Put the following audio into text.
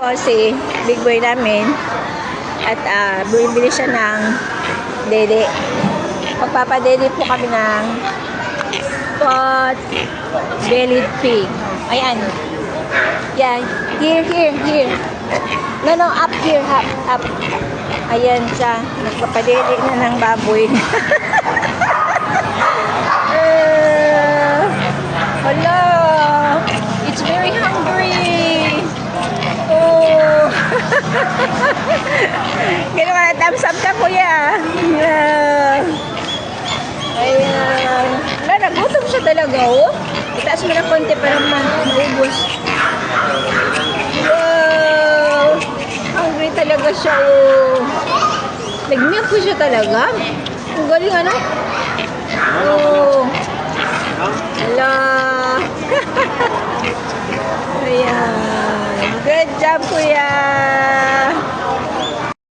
Po si big boy namin at bumibili siya ng dede. Magpapadede po kami ng pot bellied pig. Ayan. Yeah, here. No, up here, up. Ayan siya. Nagpapadede na ng baboy. Hello. It's very hungry. Oh. Gano'n ka na, thumbs up ka, kuya. Yeah. Ayan. Wala, nagutom siya talaga, oh. Itaas mo na konti para maubos. Wow. Hungry talaga siya, oh. Nag-milk po siya talaga. Ang galing, ano? Oh. Hello. Ayan. Good job, kuya.